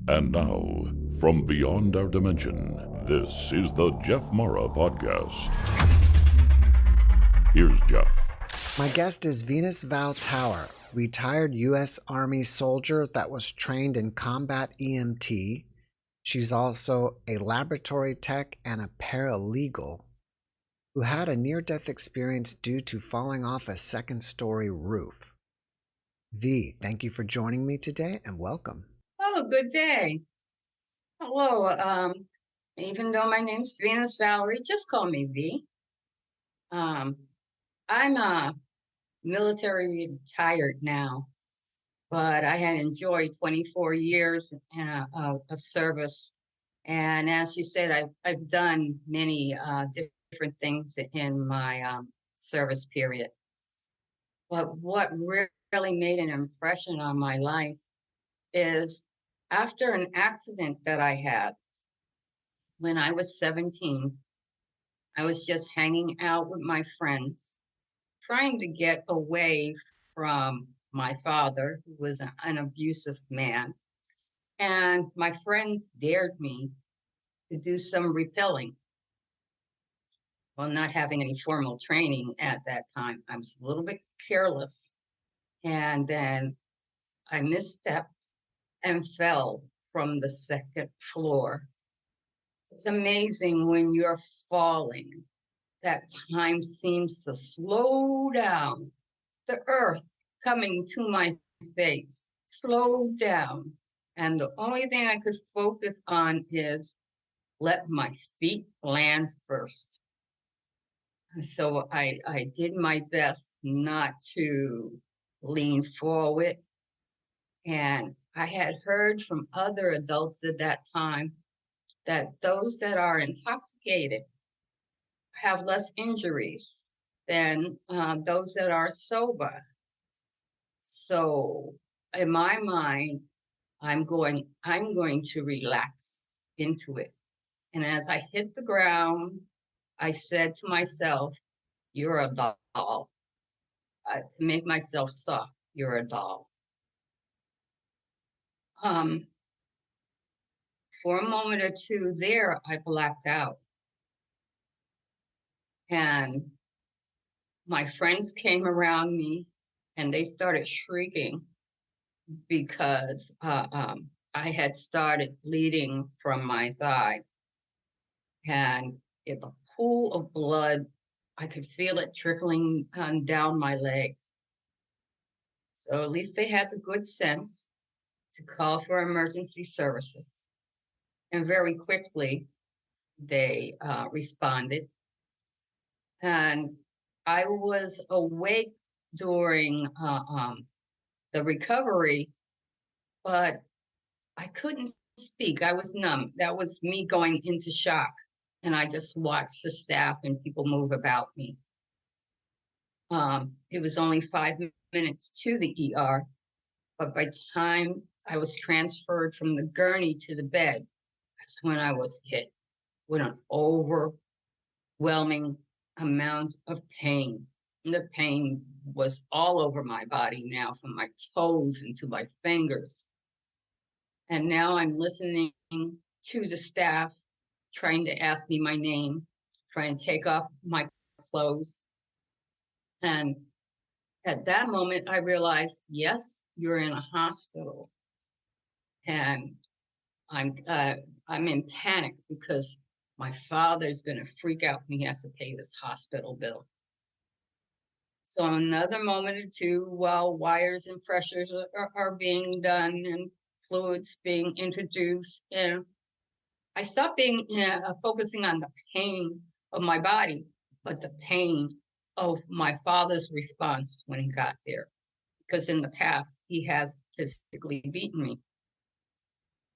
And now, from beyond our dimension, this is the JeffMara podcast. Here's Jeff. My guest is Venus-Val TOWER, retired U.S. Army soldier that was trained in combat EMT. She's also a laboratory tech and a paralegal who had a near-death experience due to falling off a second-story roof. V, thank you for joining me today and welcome. Oh, good day. Hello. Even though my name's Venus Valerie, just call me V. I'm military retired now, but I had enjoyed 24 years of service. And as you said, I've done many different things in my service period. But what really made an impression on my life is after an accident that I had when I was 17, I was just hanging out with my friends, trying to get away from my father, who was an abusive man. And my friends dared me to do some rappelling. Well, not having any formal training at that time, I was a little bit careless. And then I misstepped and fell from the second floor. It's amazing when you're falling, that time seems to slow down. The earth coming to my face slowed down. And the only thing I could focus on is let my feet land first. So I did my best not to lean forward. And I had heard from other adults at that time that those that are intoxicated have less injuries than those that are sober. So in my mind, I'm going to relax into it. And as I hit the ground, I said to myself, "You're a doll." To make myself soft, "You're a doll." For a moment or two there, I blacked out. And my friends came around me and they started shrieking because I had started bleeding from my thigh. And in the pool of blood, I could feel it trickling down my leg. So at least they had the good sense to call for emergency services. And very quickly, they responded. And I was awake during the recovery, but I couldn't speak. I was numb. That was me going into shock. And I just watched the staff and people move about me. It was only 5 minutes to the ER, but by the time I was transferred from the gurney to the bed, that's when I was hit with an overwhelming amount of pain. And the pain was all over my body now, from my toes into my fingers. And now I'm listening to the staff trying to ask me my name, trying to take off my clothes. And at that moment, I realized, yes, you're in a hospital. And I'm in panic because my father's going to freak out when he has to pay this hospital bill. So another moment or two, while wires and pressures are being done and fluids being introduced, and I stopped focusing on the pain of my body, but the pain of my father's response when he got there. Because in the past, he has physically beaten me.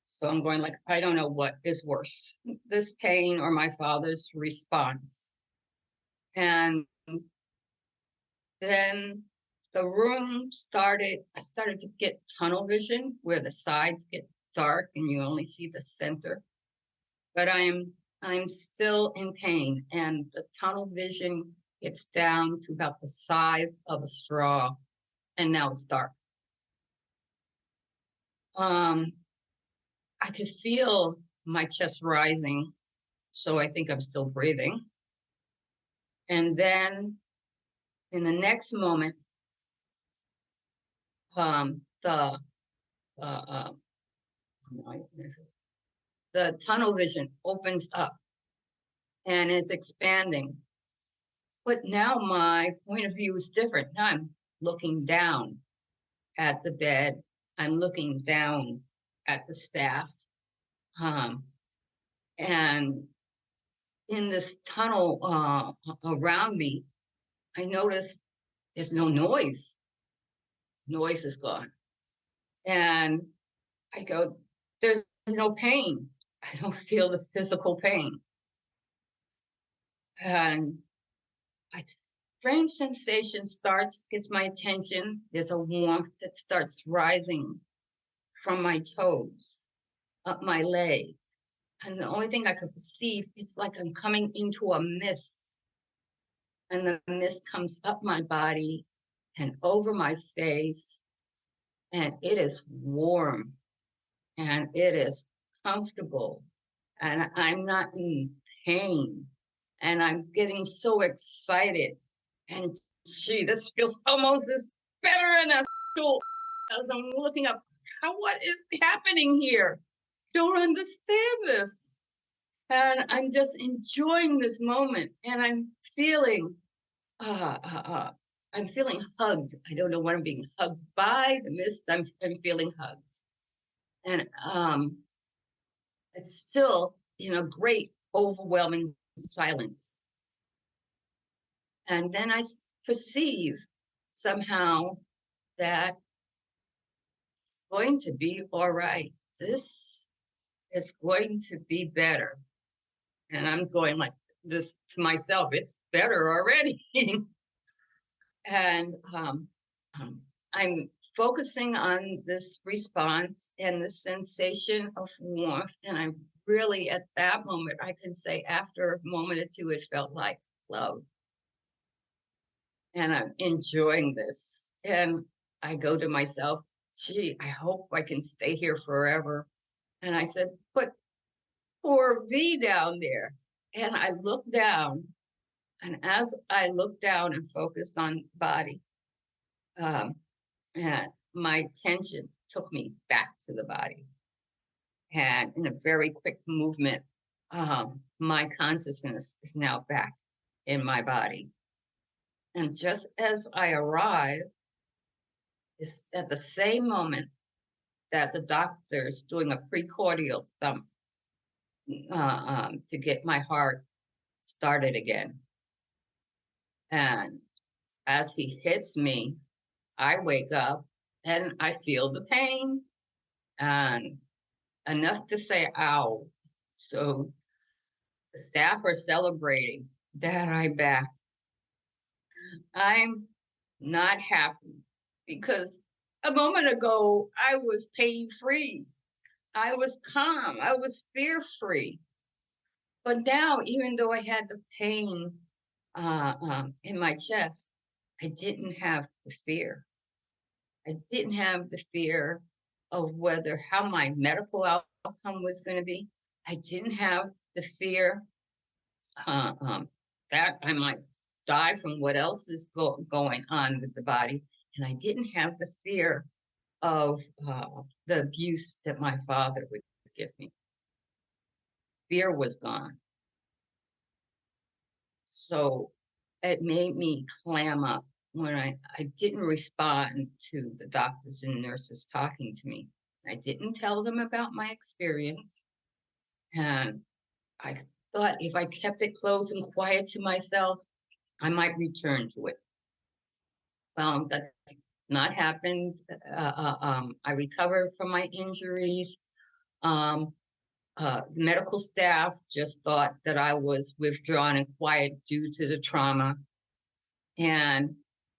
So I'm going like, I don't know what is worse, this pain or my father's response. And then the room I started to get tunnel vision where the sides get dark and you only see the center. But I'm still in pain, and the tunnel vision gets down to about the size of a straw, and now it's dark. I could feel my chest rising. So I think I'm still breathing. And then in the next moment, the the tunnel vision opens up and it's expanding. But now my point of view is different. Now I'm looking down at the bed. I'm looking down at the staff. And in this tunnel around me, I notice there's no noise. Noise is gone. And I go, there's no pain. I don't feel the physical pain. And a strange sensation gets my attention. There's a warmth that starts rising from my toes, up my leg. And the only thing I could perceive, it's like I'm coming into a mist. And the mist comes up my body and over my face. And it is warm and it is comfortable. And I'm not in pain. And I'm getting so excited. And gee, this feels almost as better than a stool. As I'm looking up, what is happening here? Don't understand this. And I'm just enjoying this moment. And I'm feeling, I'm feeling hugged. I don't know what I'm being hugged by. The mist, I'm feeling hugged. And it's still in a great, overwhelming silence. And then I perceive somehow that it's going to be all right. This is going to be better. And I'm going like this to myself, it's better already. And I'm focusing on this response and the sensation of warmth. And I really, at that moment, I can say after a moment or two, it felt like love. And I'm enjoying this. And I go to myself, gee, I hope I can stay here forever. And I said, but poor V down there. And I look down. And as I look down and focus on body, and my attention took me back to the body. And in a very quick movement, my consciousness is now back in my body. And just as I arrive, it's at the same moment that the doctor's doing a precordial thump to get my heart started again. And as he hits me, I wake up and I feel the pain and enough to say, ow. So the staff are celebrating that I'm back. I'm not happy because a moment ago, I was pain-free. I was calm. I was fear-free. But now, even though I had the pain in my chest, I didn't have the fear. I didn't have the fear of how my medical outcome was going to be. I didn't have the fear that I might die from what else is going on with the body. And I didn't have the fear of the abuse that my father would give me. Fear was gone. So it made me clam up when I didn't respond to the doctors and nurses talking to me. I didn't tell them about my experience. And I thought if I kept it close and quiet to myself, I might return to it. That's not happened. I recovered from my injuries. The medical staff just thought that I was withdrawn and quiet due to the trauma. And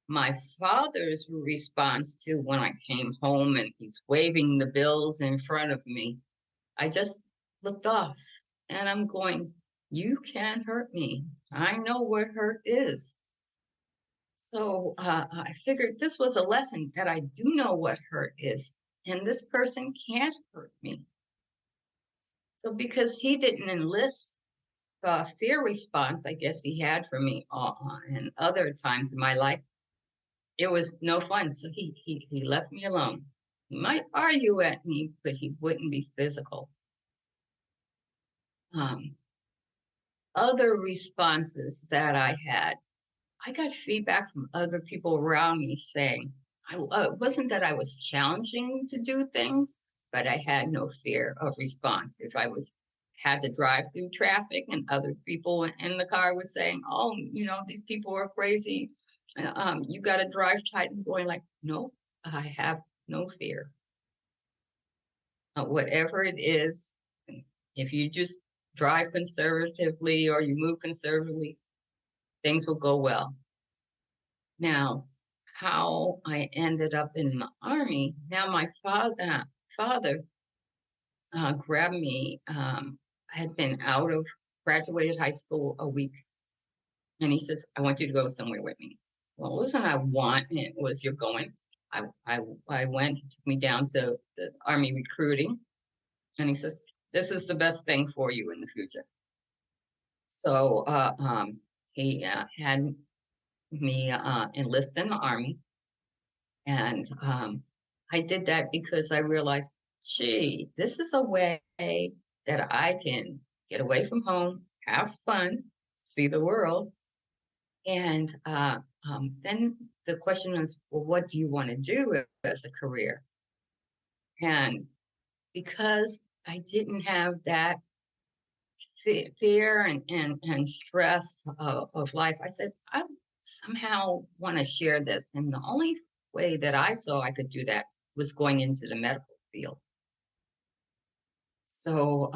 my father's response to when I came home and he's waving the bills in front of me, I just looked off and I'm going, you can't hurt me. I know what hurt is. So I figured this was a lesson that I do know what hurt is, and this person can't hurt me. So because he didn't enlist the fear response, I guess he had for me and other times in my life, it was no fun. So he left me alone. He might argue at me, but he wouldn't be physical. Other responses that I had, I got feedback from other people around me saying, it wasn't that I was challenging to do things, but I had no fear of response. If I had to drive through traffic and other people in the car were saying, oh, these people are crazy. You got to drive tight, and going like, no, I have no fear. Whatever it is, if you just drive conservatively or you move conservatively, things will go well. Now, how I ended up in the Army, now my father grabbed me. I had been graduated high school a week. And he says, I want you to go somewhere with me. Well, it wasn't I want, it was you're going. I went, he took me down to the Army recruiting. And he says, this is the best thing for you in the future. So he had me enlist in the Army. And I did that because I realized, gee, this is a way that I can get away from home, have fun, see the world. And then the question is, well, what do you want to do as a career? And because I didn't have that fear and stress of life, I said, I somehow want to share this. And the only way that I saw I could do that was going into the medical field. So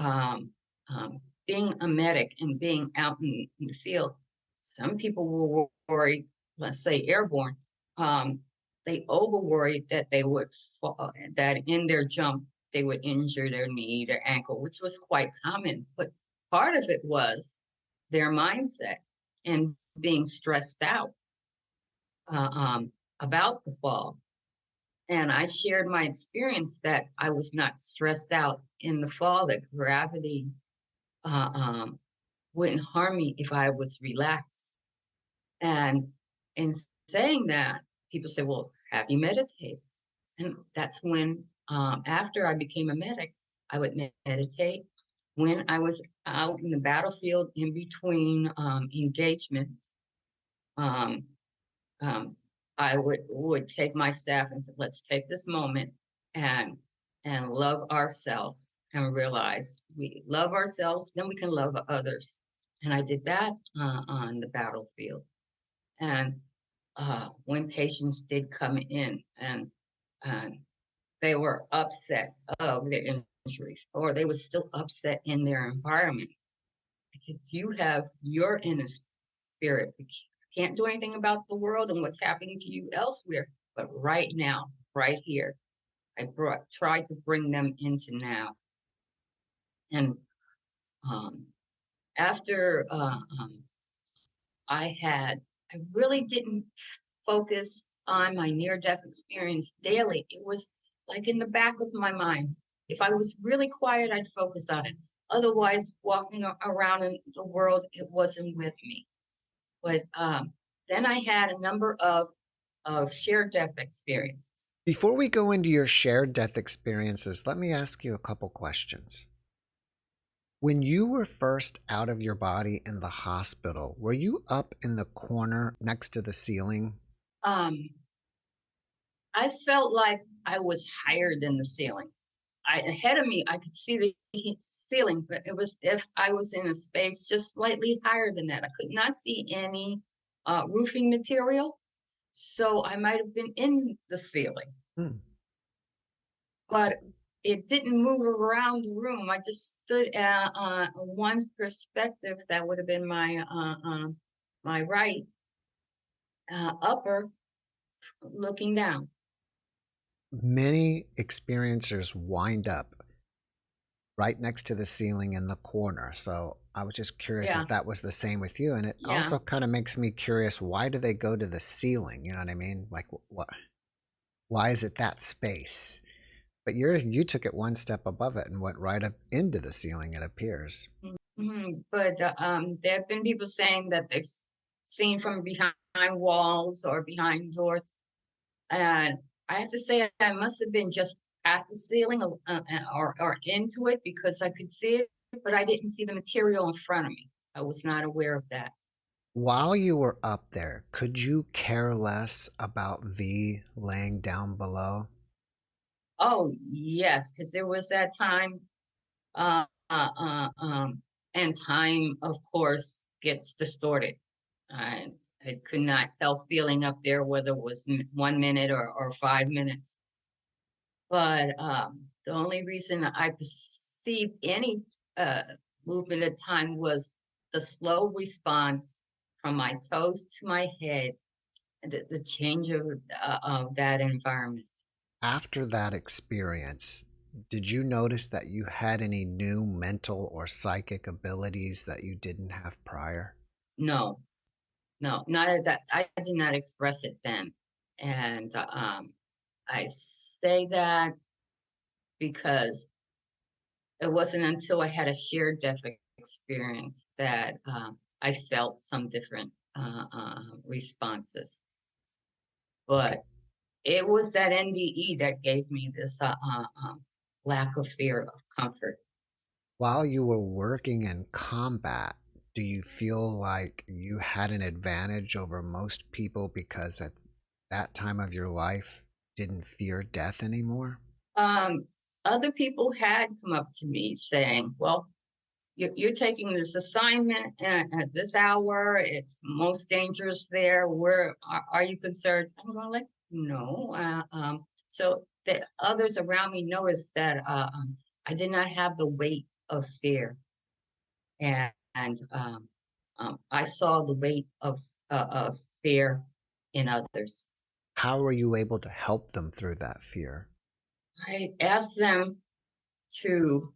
being a medic and being out in the field, some people will worry, let's say airborne, they over worried that they would fall, that in their jump, they would injure their knee, their ankle, which was quite common. But part of it was their mindset and being stressed out about the fall. And I shared my experience that I was not stressed out in the fall, that gravity wouldn't harm me if I was relaxed. And in saying that, people say, well, have you meditated? And that's when, after I became a medic, I would meditate. When I was out in the battlefield in between engagements, I would take my staff and say, let's take this moment and love ourselves and realize we love ourselves, then we can love others. And I did that on the battlefield. And when patients did come in and they were upset of their injuries, or they were still upset in their environment, I said, you have your inner spirit. We can't do anything about the world and what's happening to you elsewhere, but right now, right here, I tried to bring them into now. And after I really didn't focus on my near-death experience daily. It was like in the back of my mind. If I was really quiet, I'd focus on it. Otherwise, walking around in the world, it wasn't with me. But then I had a number of shared death experiences. Before we go into your shared death experiences, let me ask you a couple questions. When you were first out of your body in the hospital, were you up in the corner next to the ceiling? I felt like I was higher than the ceiling. Ahead of me, I could see the ceiling, but it was if I was in a space just slightly higher than that. I could not see any roofing material, so I might have been in the ceiling. But it didn't move around the room. I just stood on one perspective. That would have been my my right upper, looking down. Many experiencers wind up right next to the ceiling in the corner. So I was just curious if that was the same with you. And it also kind of makes me curious, why do they go to the ceiling? You know what I mean? Like, what? Why is it that space? But you took it one step above it and went right up into the ceiling, it appears. But there have been people saying that they've seen from behind walls or behind doors. And I have to say, I must have been just at the ceiling or into it because I could see it, but I didn't see the material in front of me. I was not aware of that. While you were up there, could you care less about V laying down below? Oh, yes, because there was that time, uh, uh, uh, um, and time, of course, gets distorted. I, I could not tell feeling up there whether it was 1 minute or 5 minutes. But the only reason I perceived any movement of time was the slow response from my toes to my head, and the change of that environment. After that experience, did you notice that you had any new mental or psychic abilities that you didn't have prior? No, no, not that. I did not express it then, and I say that because it wasn't until I had a shared death experience that I felt some different responses. Okay. But it was that NDE that gave me this lack of fear of comfort. While you were working in combat, do you feel like you had an advantage over most people because at that time of your life didn't fear death anymore? Um, Other people had come up to me saying, well, you're taking this assignment at this hour. It's most dangerous there. Where are you concerned? I'm going like, no. So the others around me noticed that I did not have the weight of fear, and I saw the weight of fear in others. How were you able to help them through that fear? I asked them to,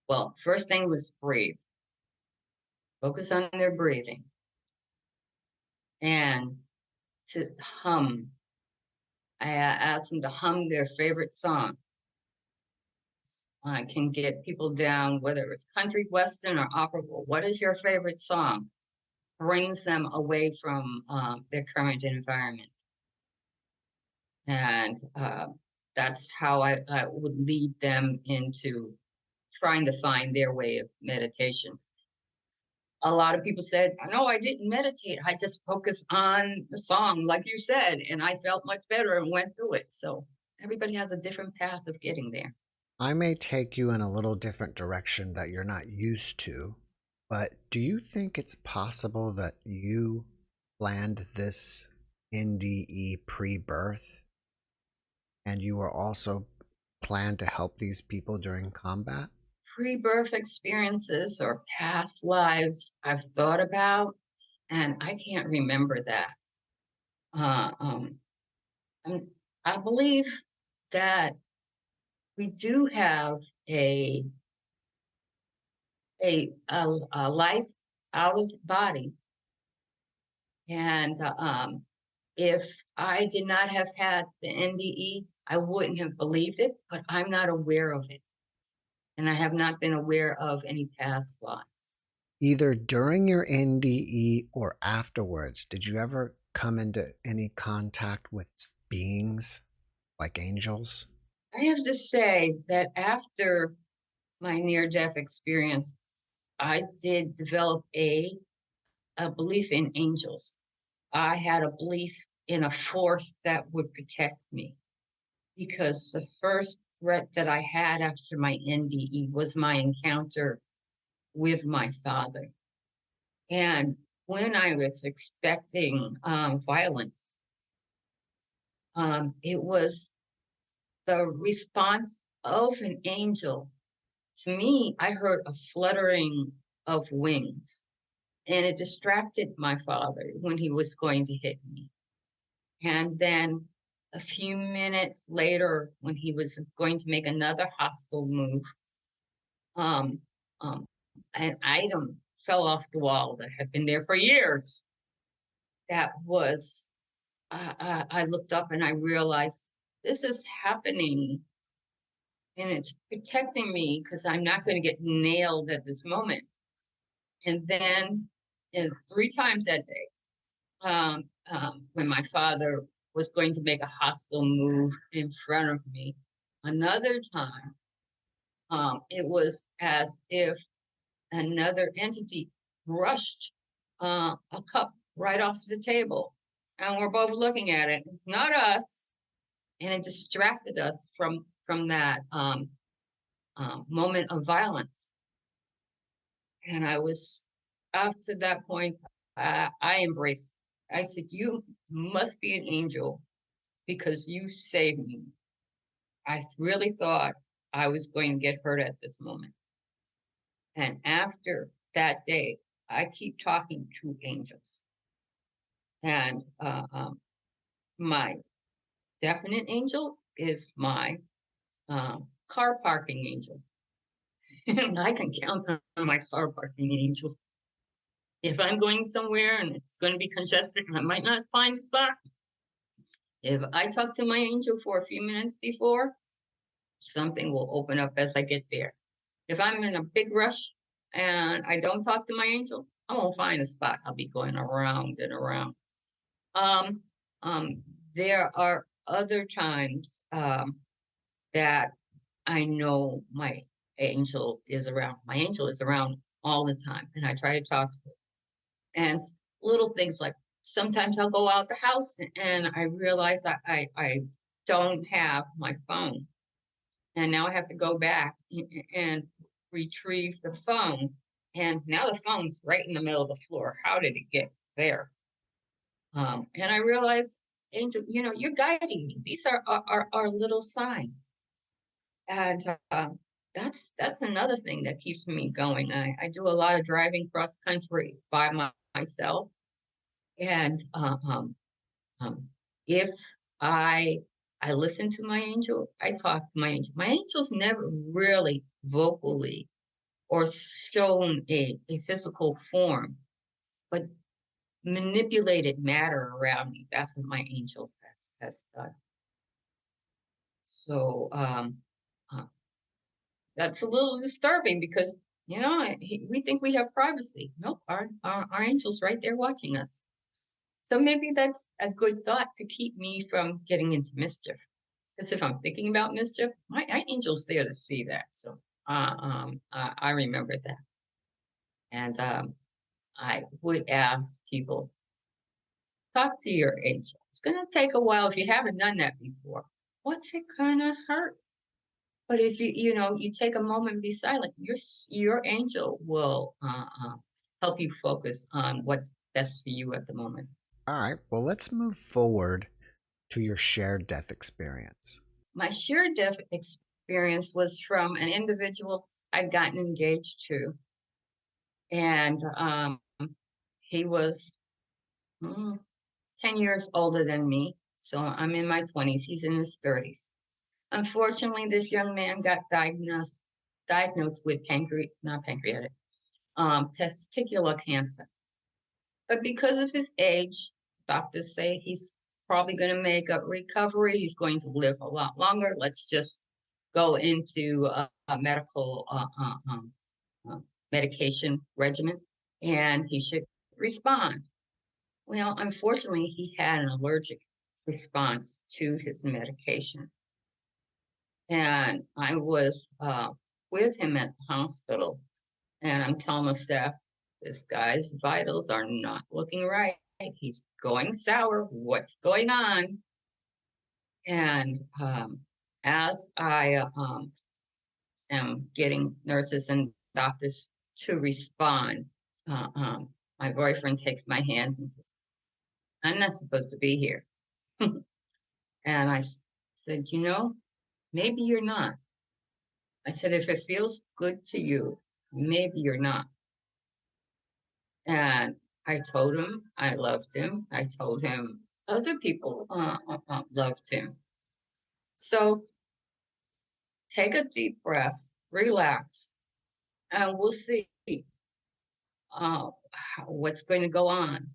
well, first thing was breathe, focus on their breathing, and to hum. I asked them to hum their favorite song. I can get people down, whether it's country, western, or opera. What is your favorite song? Brings them away from their current environment. And that's how I would lead them into trying to find their way of meditation. A lot of people said, no, I didn't meditate. I just focused on the song, like you said, and I felt much better and went through it. So everybody has a different path of getting there. I may take you in a little different direction that you're not used to, but do you think it's possible that you planned this NDE pre-birth and you were also planned to help these people during combat? Pre-birth experiences or past lives I've thought about, and I can't remember that. Uh, um, I'm- I believe that we do have a life out of the body, and if I did not have had the NDE, I wouldn't have believed it, but I'm not aware of it, and I have not been aware of any past lives. Either during your NDE or afterwards, did you ever come into any contact with beings like angels? I have to say that after my near-death experience, I did develop a belief in angels. I had a belief in a force that would protect me because the first threat that I had after my NDE was my encounter with my father. And when I was expecting violence, it was the response of an angel. To me, I heard a fluttering of wings, and it distracted my father when he was going to hit me. And then a few minutes later, when he was going to make another hostile move, um, um, an item fell off the wall that had been there for years. That was, I looked up and I realized this is happening and it's protecting me because I'm not going to get nailed at this moment. And then is 3 times that day, when my father was going to make a hostile move in front of me. Another time, it was as if another entity brushed a cup right off the table, and we're both looking at it. It's not us, and it distracted us from that moment of violence. And I was, after that point, I embraced. I said, "You must be an angel because you saved me. I really thought I was going to get hurt at this moment." And after that day, I keep talking to angels. And my definite angel is my car parking angel. And I can count on my car parking angel. If I'm going somewhere and it's going to be congested and I might not find a spot, if I talk to my angel for a few minutes before, something will open up as I get there. If I'm in a big rush and I don't talk to my angel, I won't find a spot. I'll be going around and around. Um, there are other times that I know my angel is around. My angel is around all the time, and I try to talk to her. And little things like sometimes I'll go out the house and I realize I don't have my phone. And now I have to go back and retrieve the phone. And now the phone's right in the middle of the floor. How did it get there? And I realized, Angel, you're guiding me. These are little signs. And that's another thing that keeps me going. I do a lot of driving cross country by myself. And if I listen to my angel, I talk to my angel. My angel's never really vocally or shown a physical form, but manipulated matter around me. That's what my angel has done. So that's a little disturbing because, we think we have privacy. Nope, our angel's right there watching us. So maybe that's a good thought to keep me from getting into mischief. Because if I'm thinking about mischief, my angel's there to see that. So I remember that. And I would ask people, talk to your angel. It's going to take a while if you haven't done that before. What's it going to hurt? But if you take a moment and be silent, your angel will help you focus on what's best for you at the moment. All right, well, let's move forward to your shared death experience. My shared death experience was from an individual I'd gotten engaged to. And he was 10 years older than me. So I'm in my 20s. He's in his 30s. Unfortunately, this young man got diagnosed with testicular cancer. But because of his age, doctors say he's probably going to make a recovery. He's going to live a lot longer. Let's just go into a medical medication regimen, and he should respond. Well, unfortunately, he had an allergic response to his medication. And I was with him at the hospital, and I'm telling the staff, this guy's vitals are not looking right. He's going sour. What's going on? And as I am getting nurses and doctors to respond, my boyfriend takes my hand and says, "I'm not supposed to be here." And I said, maybe you're not. I said, if it feels good to you, maybe you're not. And I told him I loved him. I told him other people loved him. So take a deep breath, relax, and we'll see what's going to go on.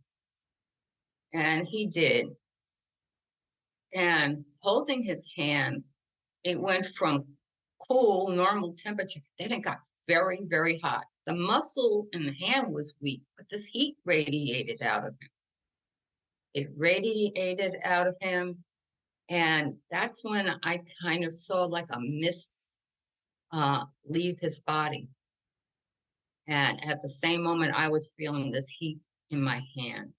And he did. And holding his hand, it went from cool, normal temperature. Then it got very, very hot. The muscle in the hand was weak, but this heat radiated out of him. It radiated out of him. And that's when I kind of saw like a mist leave his body. And at the same moment, I was feeling this heat in my hand.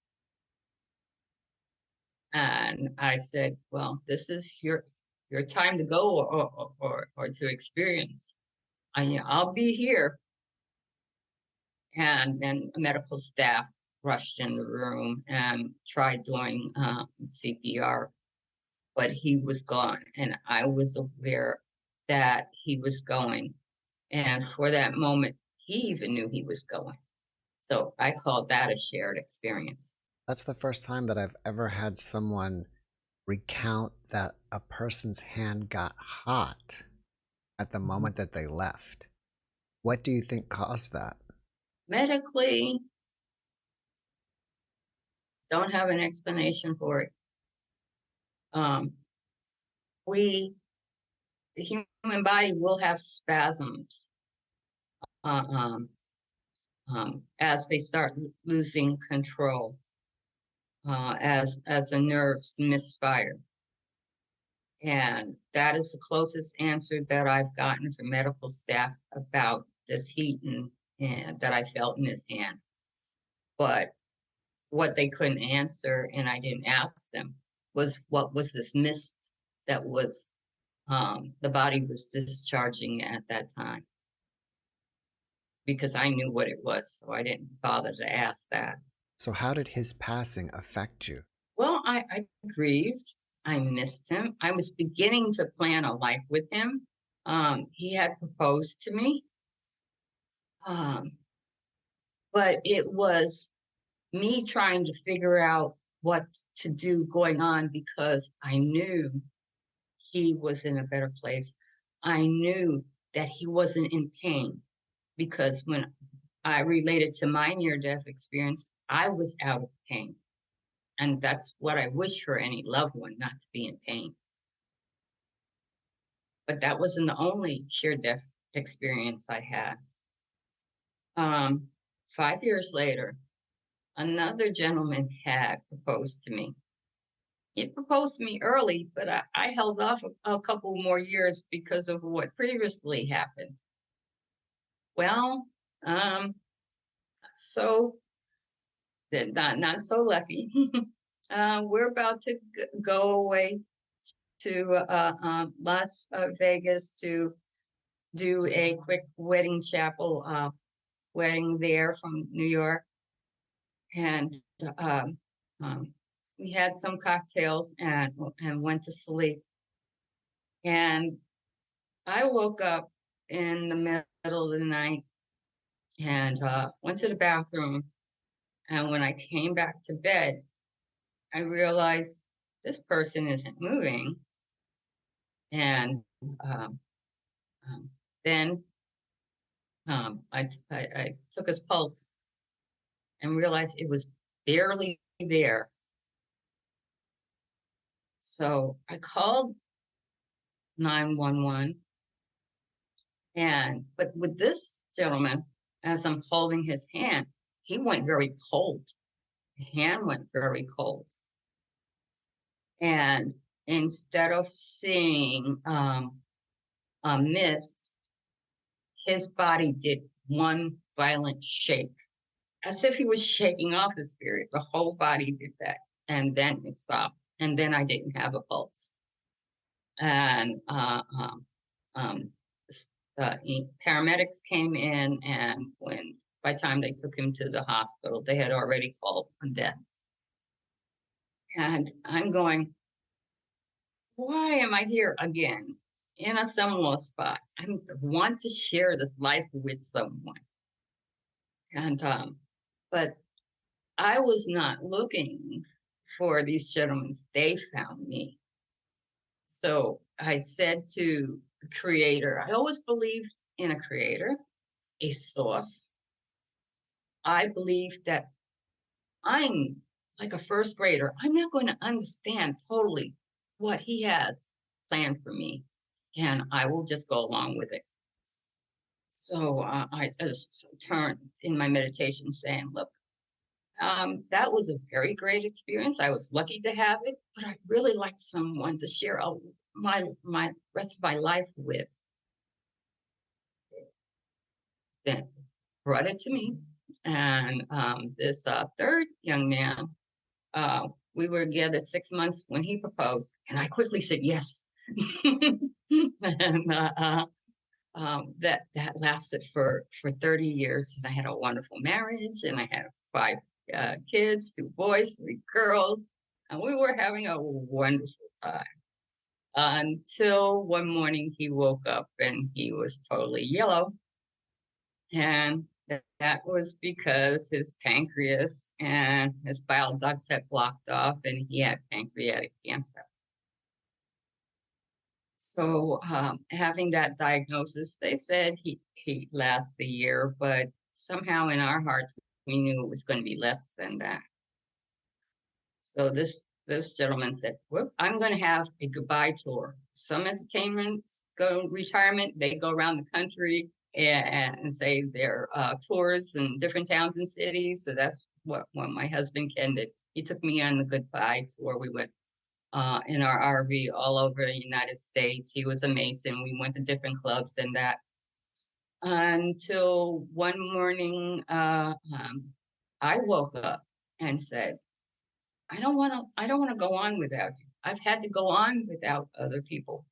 And I said, well, this is your time to go or to experience. I'll be here. And then medical staff rushed in the room and tried doing CPR, but he was gone. And I was aware that he was going. And for that moment, he even knew he was going. So I called that a shared experience. That's the first time that I've ever had someone recount that a person's hand got hot at the moment that they left. What do you think caused that? Medically, don't have an explanation for it. The human body will have spasms as they start losing control, as the nerves misfire. And that is the closest answer that I've gotten from medical staff about this heat and that I felt in his hand. But what they couldn't answer, and I didn't ask them, was what was this mist that was the body was discharging at that time. Because I knew what it was, so I didn't bother to ask that. So how did his passing affect you? Well, I grieved. I missed him. I was beginning to plan a life with him. He had proposed to me. But it was me trying to figure out what to do going on because I knew he was in a better place. I knew that he wasn't in pain because when I related to my near-death experience, I was out of pain. And that's what I wish for any loved one, not to be in pain. But that wasn't the only near-death experience I had. 5 years later, another gentleman had proposed to me. He proposed to me early, but I held off a couple more years because of what previously happened. Well, so not so lucky. We're about to go away to Las Vegas to do a quick wedding chapel wedding there from New York, and we had some cocktails and went to sleep. And I woke up in the middle of the night and went to the bathroom. And when I came back to bed, I realized this person isn't moving. And then I took his pulse and realized it was barely there. So I called 911. But with this gentleman, as I'm holding his hand, he went very cold. The hand went very cold. And instead of seeing a mist, his body did one violent shake, as if he was shaking off his spirit. The whole body did that. And then it stopped. And then I didn't have a pulse. And paramedics came in, and by the time they took him to the hospital, they had already called on death. And I'm going, why am I here again in a similar spot? I want to share this life with someone. And but I was not looking for these gentlemen. They found me. So I said to the creator, I always believed in a creator, a source. I believe that I'm like a first grader. I'm not going to understand totally what he has planned for me. and I will just go along with it. So I just turned in my meditation saying, look, that was a very great experience. I was lucky to have it, but I'd really like someone to share my rest of my life with. Then brought it to me, and this third young man, we were together 6 months when he proposed, and I quickly said yes. And that lasted for 30 years, and I had a wonderful marriage, and I had 5 kids, 2 boys, 3 girls, and we were having a wonderful time until one morning he woke up and he was totally yellow, and that was because his pancreas and his bile ducts had blocked off, and he had pancreatic cancer. So having that diagnosis, they said he last a year, but somehow in our hearts we knew it was going to be less than that. So this gentleman said, "Well, I'm going to have a goodbye tour. Some entertainments go retirement; they go around the country and say their tours in different towns and cities." So that's what my husband Ken did. He took me on the goodbye tour. We went in our RV all over the United States. He was a Mason. We went to different clubs and that until one morning, I woke up and said, I don't want to go on without you. I've had to go on without other people.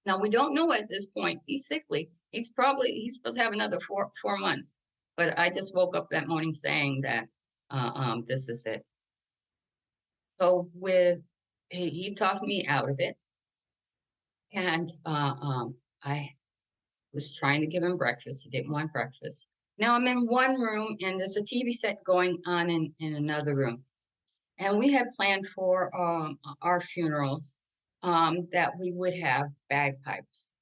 Now we don't know at this point. He's sickly. He's supposed to have another four months. But I just woke up that morning saying that this is it. So he talked me out of it, and I was trying to give him breakfast. He didn't want breakfast. Now I'm in one room, and there's a TV set going on in another room. And we had planned for our funerals that we would have bagpipes.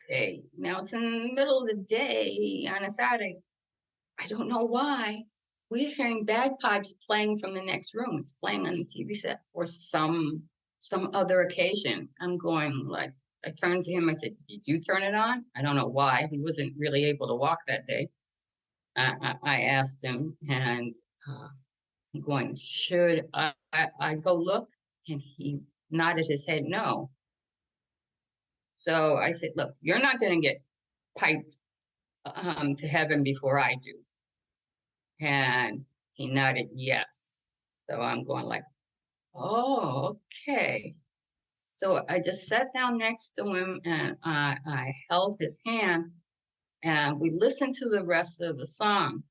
Okay, now it's in the middle of the day on a Saturday. I don't know why. We're hearing bagpipes playing from the next room. It's playing on the TV set for some other occasion. I'm going like, I turned to him. I said, "Did you turn it on?" I don't know why. He wasn't really able to walk that day. I asked him, and I'm going, "Should I go look?" And he nodded his head no. So I said, "Look, you're not going to get piped to heaven before I do." And he nodded yes. So I'm going like, oh, okay. So I just sat down next to him, and I held his hand, and we listened to the rest of the song.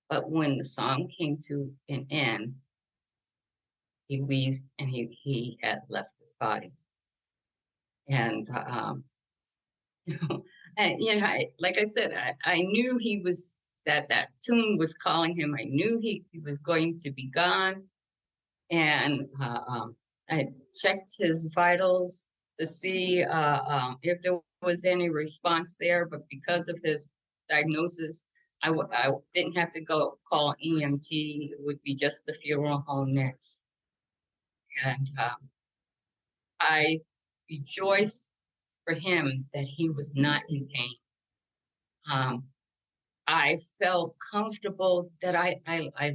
But when the song came to an end, he wheezed and he had left his body. And like I said, I knew he was that tune was calling him. I knew he was going to be gone, and I checked his vitals to see if there was any response there. But because of his diagnosis, I didn't have to go call EMT. It would be just the funeral home next, and I rejoiced for him that he was not in pain. I felt comfortable that I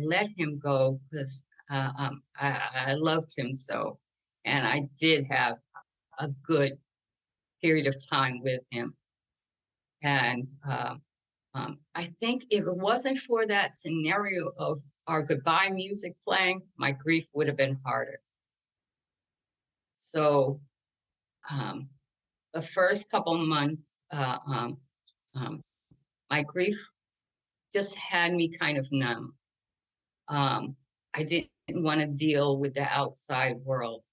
let him go because I loved him so, and I did have a good period of time with him. And I think if it wasn't for that scenario of our goodbye music playing, my grief would have been harder. So the first couple months, my grief just had me kind of numb. I didn't want to deal with the outside world.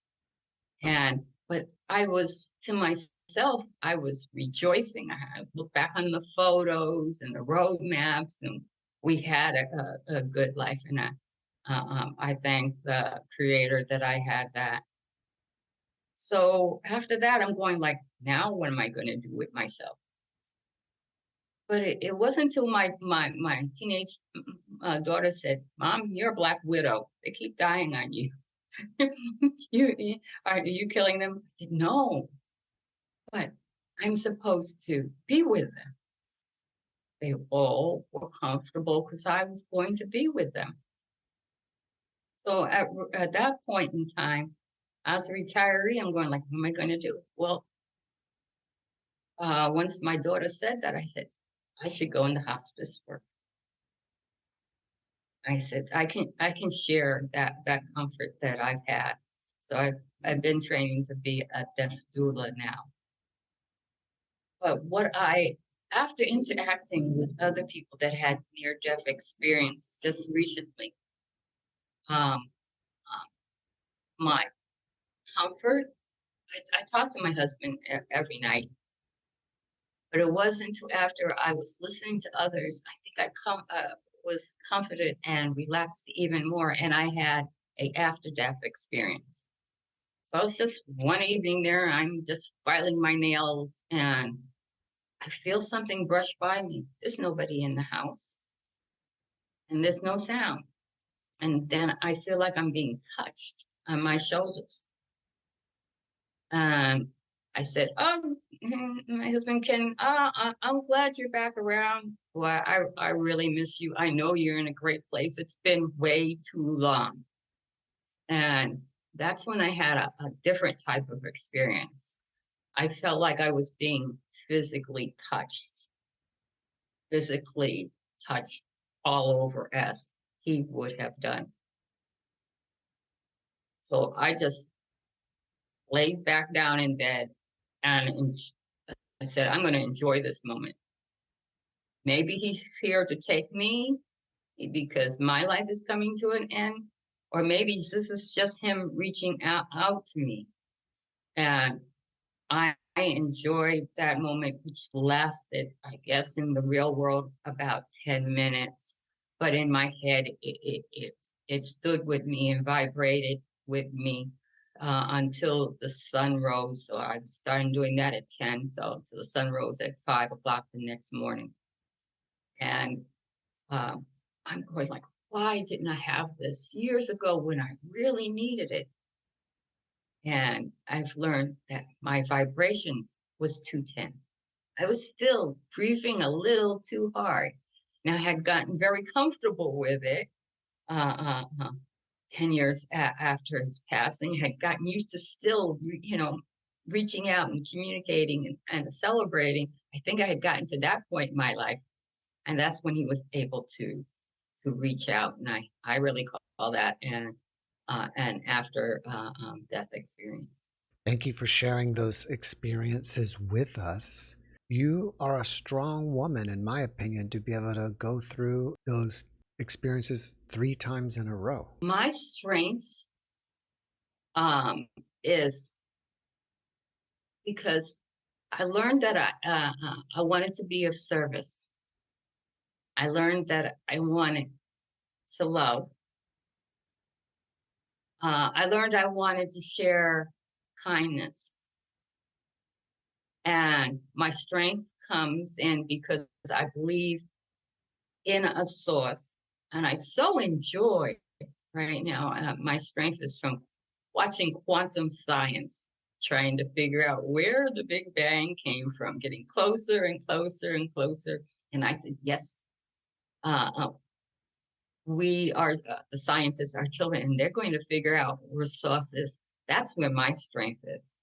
But I was, to myself, I was rejoicing. I looked back on the photos and the road maps, and we had a good life. And I thank the creator that I had that. So after that, I'm going like, now what am I going to do with myself? But it wasn't until my teenage daughter said, "Mom, you're a black widow. They keep dying on you. Are you killing them?" I said, "No, but I'm supposed to be with them. They all were comfortable because I was going to be with them. So at that point in time, as a retiree, I'm going like, what am I going to do? Well, once my daughter said that, I said, I should go into hospice work. I said, I can share that comfort that I've had. So I've been training to be a deaf doula now. But after interacting with other people that had near-death experience just recently, um, my comfort, I talk to my husband every night, but it wasn't until after I was listening to others, I think was comforted and relaxed even more, and I had a after-death experience. So it's just one evening there, I'm just filing my nails, and I feel something brush by me. There's nobody in the house, and there's no sound. And then I feel like I'm being touched on my shoulders. And I said, "Oh, my husband, I'm glad you're back around. Well, I really miss you. I know you're in a great place. It's been way too long." And that's when I had a different type of experience. I felt like I was being physically touched all over as he would have done. So I just laid back down in bed and I said, I'm going to enjoy this moment. Maybe he's here to take me because my life is coming to an end, or maybe this is just him reaching out to me. And I enjoyed that moment, which lasted, I guess, in the real world about 10 minutes. But in my head, it stood with me and vibrated with me until the sun rose. So I started doing that at 10, so until the sun rose at 5 o'clock the next morning. And I'm going like, why didn't I have this years ago when I really needed it? And I've learned that my vibrations was too tense. I was still breathing a little too hard. Now I had gotten very comfortable with it. 10 years after his passing, had gotten used to still, reaching out and communicating and celebrating. I think I had gotten to that point in my life. And that's when he was able to reach out. And I really call that an after death experience. Thank you for sharing those experiences with us. You are a strong woman, in my opinion, to be able to go through those experiences 3 times in a row. My strength is because I learned that I wanted to be of service. I learned that I wanted to love. I learned I wanted to share kindness. And my strength comes in because I believe in a source. And I so enjoy right now, my strength is from watching quantum science, trying to figure out where the Big Bang came from, getting closer and closer and closer. And I said, yes, we are the scientists, our children, and they're going to figure out resources. That's where my strength is.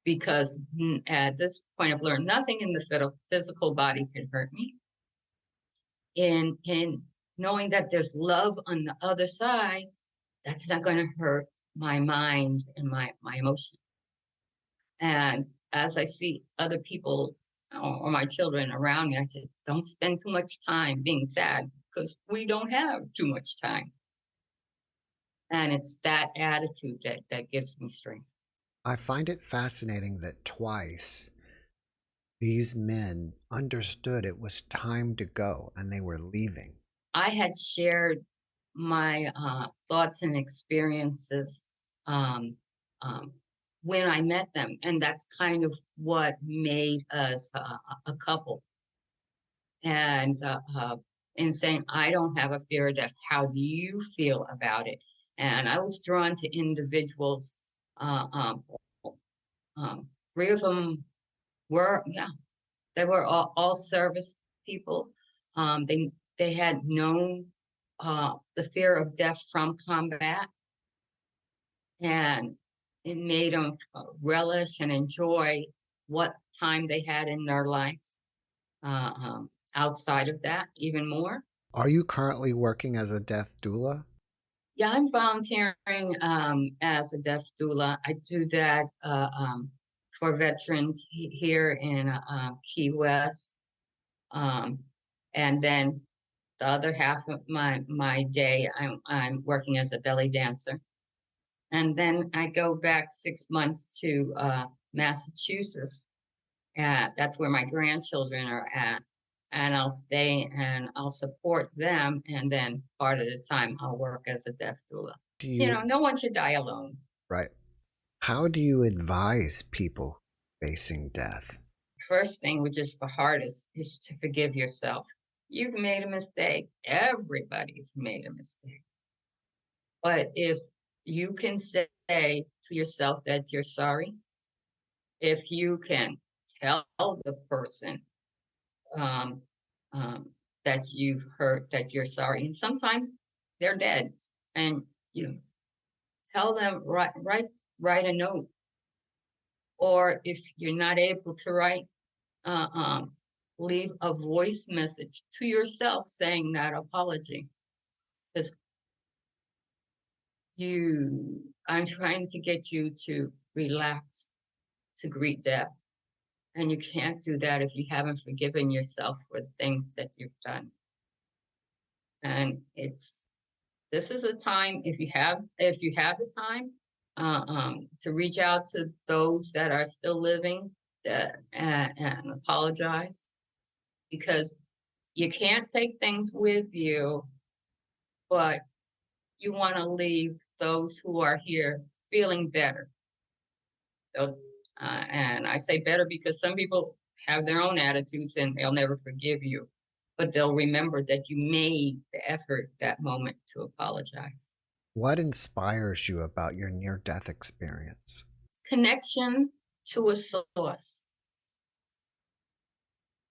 Because at this point, I've learned nothing in the physical body can hurt me. In knowing that there's love on the other side, that's not going to hurt my mind and my emotion. And as I see other people or my children around me, I said, don't spend too much time being sad because we don't have too much time. And it's that attitude that gives me strength. I find it fascinating that twice these men understood it was time to go and they were leaving. I had shared my thoughts and experiences when I met them, and that's kind of what made us a couple. And in saying, I don't have a fear of death. How do you feel about it? And I was drawn to individuals Three of them were, yeah, they were all service people. They had known the fear of death from combat, and it made them relish and enjoy what time they had in their life outside of that even more. Are you currently working as a death doula? Yeah, I'm volunteering as a death doula. I do that for veterans here in Key West. And then the other half of my day, I'm working as a belly dancer. And then I go back 6 months to Massachusetts. That's where my grandchildren are at. And I'll stay and I'll support them. And then part of the time I'll work as a death doula. Do You you, know, no one should die alone. right. How do you advise people facing death? First thing, which is the hardest, is to forgive yourself. You've made a mistake. Everybody's made a mistake. But if you can say to yourself that you're sorry, if you can tell the person um, that you've hurt, that you're sorry, and sometimes they're dead, and you tell them, write a note. Or if you're not able to write, leave a voice message to yourself saying that apology. Because I'm trying to get you to relax, to greet death. And you can't do that if you haven't forgiven yourself for the things that you've done. And this is a time, if you have the time, to reach out to those that are still living and apologize, because you can't take things with you, but you want to leave those who are here feeling better. So, and I say better because some people have their own attitudes and they'll never forgive you, but they'll remember that you made the effort that moment to apologize. What inspires you about your near-death experience? Connection to a source.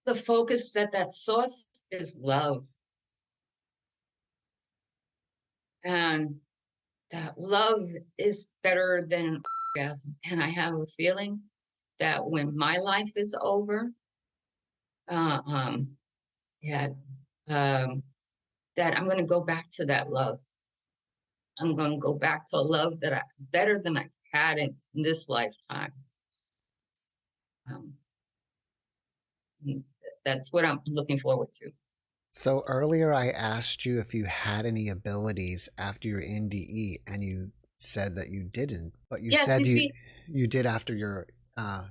The focus that source is love. And that love is better than an orgasm. And I have a feeling that when my life is over, yeah, that I'm going to go back to that love. I'm going to go back to a love that better than I've had in this lifetime. That's what I'm looking forward to. So earlier I asked you if you had any abilities after your NDE, and you said that you didn't, but you Yes, said you did after your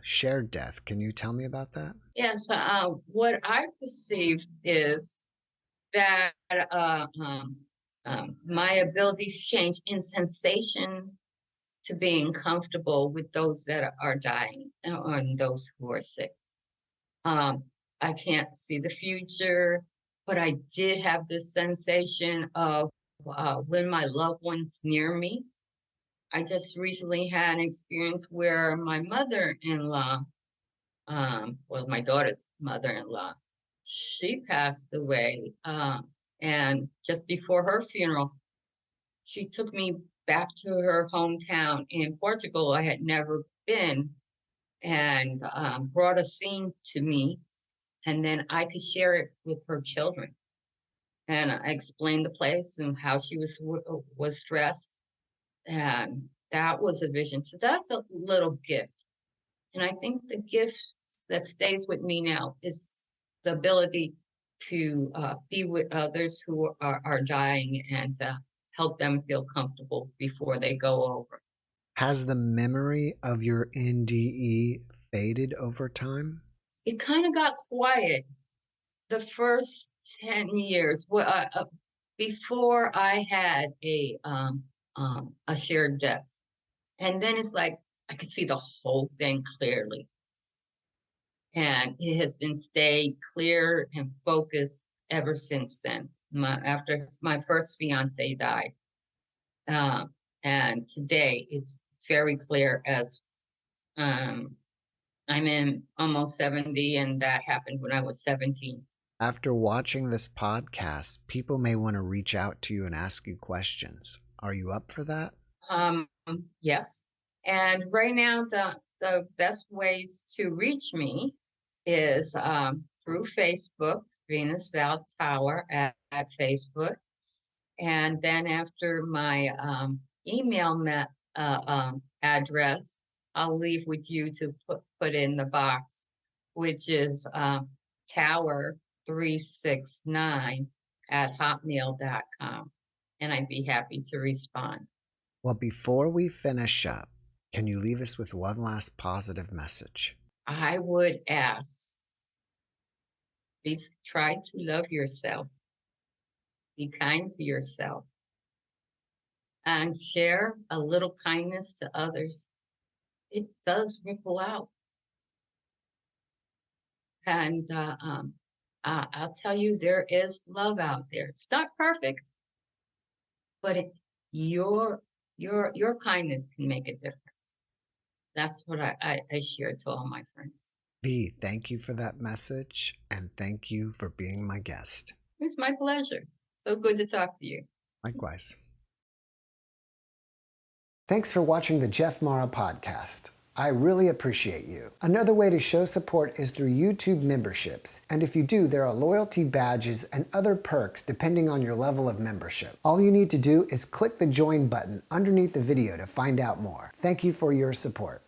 shared death. Can you tell me about that? Yes, what I perceived is that my abilities change in sensation to being comfortable with those that are dying and those who are sick. I can't see the future, but I did have this sensation of when my loved one's near me. I just recently had an experience where my mother-in-law, well, my daughter's mother-in-law, she passed away. And just before her funeral, she took me back to her hometown in Portugal. I had never been, and brought a scene to me, and then I could share it with her children. And I explained the place and how she was dressed, and that was a vision. So that's a little gift. And I think the gift that stays with me now is the ability to be with others who are dying and help them feel comfortable before they go over. Has the memory of your NDE faded over time? It kind of got quiet the first 10 years before I had a shared death. And then it's like I could see the whole thing clearly. And it has been stayed clear and focused ever since then. After my first fiance died. And today it's very clear as I'm in almost 70, and that happened when I was 17. After watching this podcast, people may want to reach out to you and ask you questions. Are you up for that? Yes. And right now, the best ways to reach me is through Facebook, Venus-Val TOWER at Facebook. And then after my email address, I'll leave with you to put in the box, which is tower369@hotmail.com. And I'd be happy to respond. Well, before we finish up, can you leave us with one last positive message? I would ask, please try to love yourself. Be kind to yourself. And share a little kindness to others. It does ripple out. And I'll tell you, there is love out there. It's not perfect, but your kindness can make a difference. That's what I share to all my friends. V, thank you for that message, and thank you for being my guest. It's my pleasure. So good to talk to you. Likewise. Thanks for watching the JeffMara podcast. I really appreciate you. Another way to show support is through YouTube memberships. And if you do, there are loyalty badges and other perks depending on your level of membership. All you need to do is click the join button underneath the video to find out more. Thank you for your support.